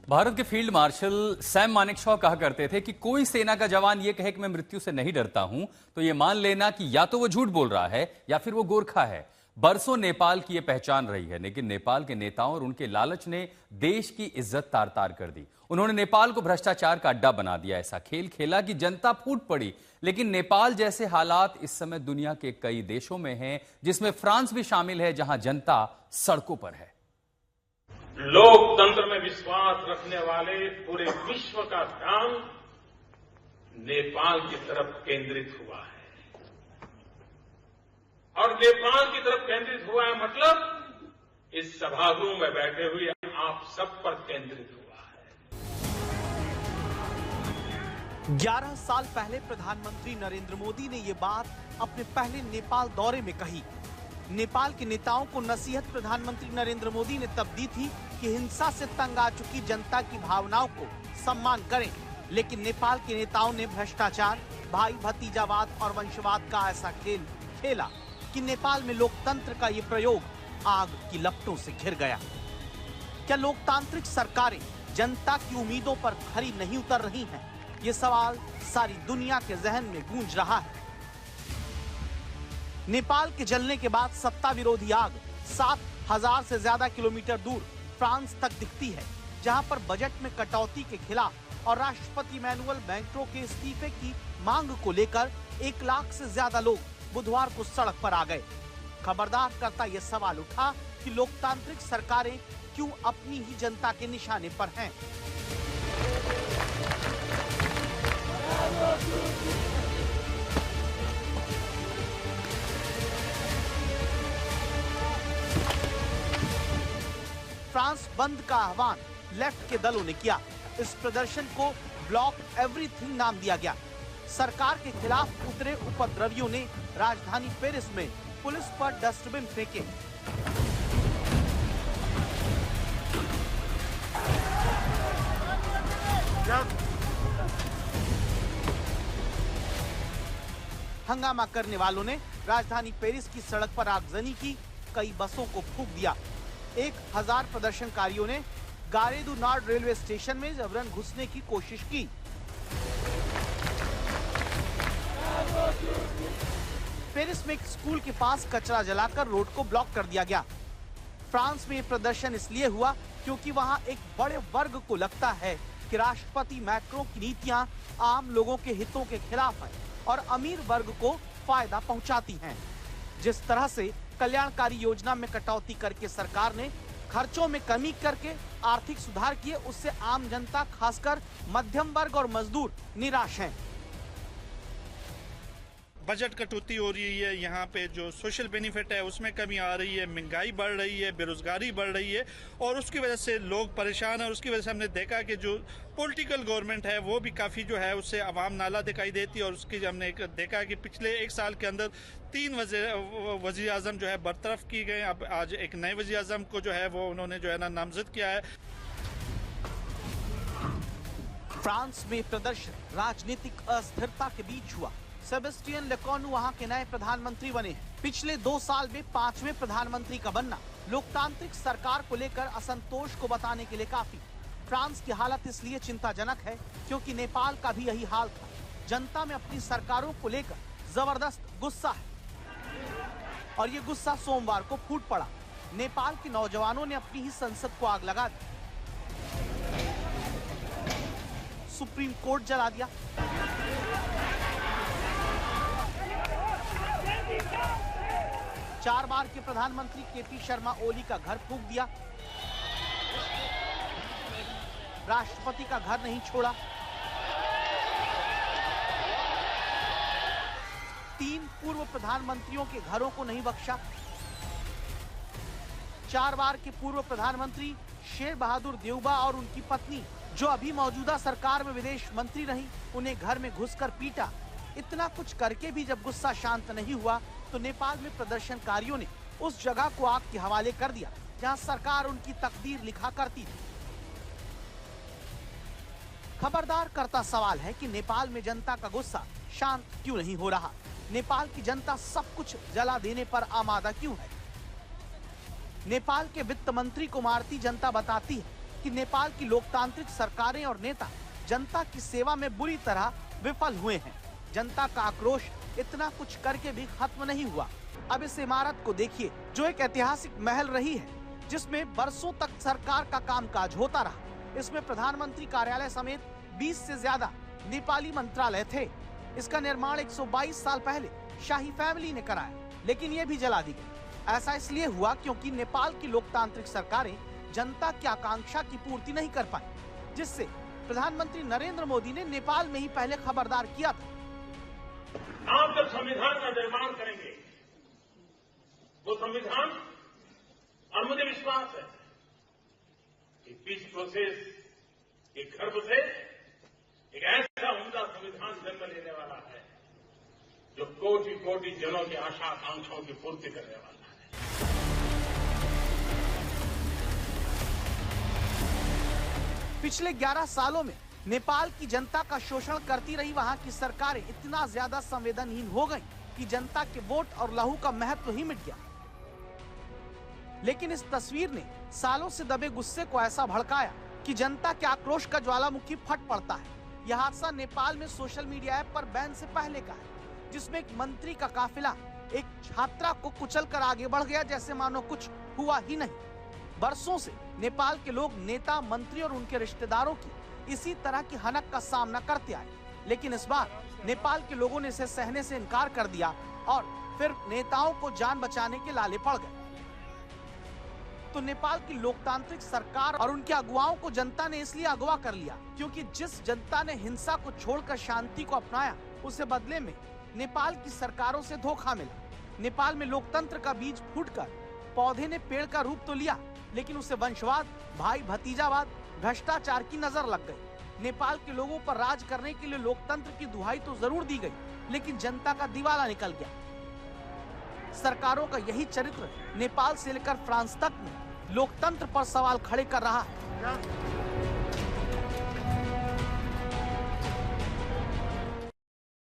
भारत के field marshal Sam Manekshaw कहा करते थे कि कोई सेना का जवान ये कहे कि मैं मृत्यु से नहीं डरता हूं तो ये मान लेना कि या तो वो झूठ बोल रहा है या फिर वो गोरखा है। बरसों नेपाल की ये पहचान रही है, लेकिन नेपाल के नेताओं और उनके लालच ने देश की इज्जत तार तार कर दी। उन्होंने नेपाल को भ्रष्टाचार का अड्डा बना दिया, ऐसा खेल खेला कि जनता फूट पड़ी। लेकिन नेपाल जैसे हालात इस समय दुनिया के कई देशों में हैं, जिसमें फ्रांस भी शामिल है, जहां जनता सड़कों पर है। लोकतंत्र में विश्वास रखने वाले पूरे विश्व का ध्यान नेपाल की तरफ केंद्रित हुआ है, और नेपाल की तरफ केंद्रित हुआ है मतलब इस सभागृह में बैठे हुए आप सब पर केंद्रित हुआ है। 11 साल पहले प्रधानमंत्री नरेंद्र मोदी ने ये बात अपने पहले नेपाल दौरे में कही। नेपाल के नेताओं को नसीहत प्रधानमंत्री नरेंद्र मोदी ने तब दी थी कि हिंसा से तंग आ चुकी जनता की भावनाओं को सम्मान करें, लेकिन नेपाल के नेताओं ने भ्रष्टाचार, भाई भतीजावाद और वंशवाद का ऐसा खेल खेला कि नेपाल में लोकतंत्र का ये प्रयोग आग की लपटों से घिर गया। क्या लोकतांत्रिक सरकारें जनता की उम्मीदों पर खरी नहीं उतर रही हैं? ये सवाल सारी दुनिया के जहन में गूंज रहा है। नेपाल के जलने के बाद सत्ता विरोधी आग 7,000 से ज्यादा किलोमीटर दूर फ्रांस तक दिखती है, जहां पर बजट में कटौती के खिलाफ और राष्ट्रपति मैनुअल मैक्रों के इस्तीफे की मांग को लेकर 1 लाख से ज्यादा लोग बुधवार को सड़क पर आ गए। खबरदार करता यह सवाल उठा कि लोकतांत्रिक सरकारें क्यों अपनी ही जनता के निशाने पर हैं। फ्रांस बंद का आह्वान लेफ्ट के दलों ने किया। इस प्रदर्शन को ब्लॉक एवरीथिंग नाम दिया गया। सरकार के खिलाफ उतरे उपद्रवियों ने राजधानी पेरिस में पुलिस पर डस्टबिन फेंके। हंगामा करने वालों ने राजधानी पेरिस की सड़क पर आगजनी की, कई बसों को फूंक दिया। 1,000 प्रदर्शनकारियों ने गारे दू नॉर्ड रेलवे स्टेशन में जबरन घुसने की कोशिश की। पेरिस में एक स्कूल के पास कचरा जलाकर रोड को ब्लॉक कर दिया गया। फ्रांस में ये प्रदर्शन इसलिए हुआ क्योंकि वहां एक बड़े वर्ग को लगता है कि राष्ट्रपति मैक्रों की नीतियां आम लोगों के हितों के खिलाफ हैं और अमीर वर्ग को फायदा पहुंचाती हैं। जिस तरह से कल्याणकारी योजना में कटौती करके सरकार ने खर्चों में कमी करके आर्थिक सुधार किए, उससे आम जनता खासकर मध्यम वर्ग और मजदूर निराश हैं। बजट कटौती हो रही है, यहाँ पे जो सोशल बेनिफिट है उसमें कमी आ रही है, महंगाई बढ़ रही है, बेरोजगारी बढ़ रही है और उसकी वजह से लोग परेशान हैं। और उसकी वजह से हमने देखा कि जो पॉलिटिकल गवर्नमेंट है वो भी काफ़ी जो है उससे आवाम नाला दिखाई देती है। और उसकी हमने देखा कि पिछले 1 साल के अंदर 3 वज़ीर आज़म जो है बरतरफ की गए। अब आज एक नए वज़ीर आज़म को जो है वो उन्होंने जो है ना नामजद किया है। फ्रांस में प्रदर्शन राजनीतिक अस्थिरता के बीच हुआ। सेबेस्टियन लेकॉर्नु वहां के नए प्रधानमंत्री बने हैं। पिछले 2 साल में 5वें प्रधानमंत्री का बनना लोकतांत्रिक सरकार को लेकर असंतोष को बताने के लिए काफी। फ्रांस की हालत इसलिए चिंताजनक है क्योंकि नेपाल का भी यही हाल था। जनता में अपनी सरकारों को लेकर जबरदस्त गुस्सा है और ये गुस्सा सोमवार को फूट पड़ा। नेपाल के नौजवानों ने अपनी ही संसद को आग लगा दी, सुप्रीम कोर्ट जला दिया, 4 बार के प्रधानमंत्री केपी शर्मा ओली का घर फूंक दिया, राष्ट्रपति का घर नहीं छोड़ा, 3 पूर्व प्रधानमंत्रियों के घरों को नहीं बख्शा, 4 बार के पूर्व प्रधानमंत्री शेर बहादुर देउबा और उनकी पत्नी जो अभी मौजूदा सरकार में विदेश मंत्री रही, उन्हें घर में घुसकर पीटा। इतना कुछ करके भी जब गुस्सा शांत नहीं हुआ तो नेपाल में प्रदर्शनकारियों ने उस जगह को आग के हवाले कर दिया जहां सरकार उनकी तकदीर लिखा करती थी। खबरदार करता सवाल है कि नेपाल में जनता का गुस्सा शांत क्यों नहीं हो रहा? नेपाल की जनता सब कुछ जला देने पर आमादा क्यों है? नेपाल के वित्त मंत्री को मारती जनता बताती है कि नेपाल की लोकतांत्रिक सरकारें और नेता जनता की सेवा में बुरी तरह विफल हुए हैं। जनता का आक्रोश इतना कुछ करके भी खत्म नहीं हुआ। अब इस इमारत को देखिए, जो एक ऐतिहासिक महल रही है, जिसमें बरसों तक सरकार का कामकाज होता रहा। इसमें प्रधानमंत्री कार्यालय समेत 20 से ज्यादा नेपाली मंत्रालय थे। इसका निर्माण 122 साल पहले शाही फैमिली ने कराया, लेकिन ये भी जला दी गई। ऐसा इसलिए हुआ क्योंकि नेपाल की लोकतांत्रिक सरकारें जनता की आकांक्षा की पूर्ति नहीं कर पाई, जिससे प्रधानमंत्री नरेंद्र मोदी ने नेपाल में ही पहले खबरदार किया था। आप जब संविधान का निर्माण करेंगे, वो संविधान, और मुझे विश्वास है कि पीस प्रोसेस के गर्भ से एक ऐसा उम्दा संविधान जन्म लेने वाला है जो कोटि कोटि जनों की आशा आकांक्षाओं की पूर्ति करने वाला है। पिछले 11 सालों में नेपाल की जनता का शोषण करती रही वहां की सरकारें इतना ज्यादा संवेदनहीन हो गईं कि जनता के वोट और लहू का महत्व ही मिट गया। लेकिन इस तस्वीर ने सालों से दबे गुस्से को ऐसा भड़काया कि जनता के आक्रोश का ज्वालामुखी फट पड़ता है। यह हादसा नेपाल में सोशल मीडिया ऐप पर बैन से पहले का है, जिसमें एक मंत्री का काफिला एक छात्रा को कुचलकर आगे बढ़ गया, जैसे मानो कुछ हुआ ही नहीं। बरसों से नेपाल के लोग नेता, मंत्री और उनके रिश्तेदारों की इसी तरह की हनक का सामना करते आए, लेकिन इस बार नेपाल के लोगों ने इसे सहने से इनकार कर दिया और फिर नेताओं को जान बचाने के लाले पड़ गए। तो नेपाल की लोकतांत्रिक सरकार और उनके अगुवाओं को जनता ने इसलिए अगवा कर लिया क्योंकि जिस जनता ने हिंसा को छोड़कर शांति को अपनाया, उसे बदले में नेपाल की सरकारों से धोखा मिला। नेपाल में लोकतंत्र का बीज फूटकर पौधे ने पेड़ का रूप तो लिया, लेकिन उसे वंशवाद, भाई भतीजावाद, भ्रष्टाचार की नजर लग गई। नेपाल के लोगों पर राज करने के लिए लोकतंत्र की दुहाई तो जरूर दी गई, लेकिन जनता का दिवाला निकल गया। सरकारों का यही चरित्र नेपाल से लेकर फ्रांस तक में लोकतंत्र पर सवाल खड़े कर रहा है।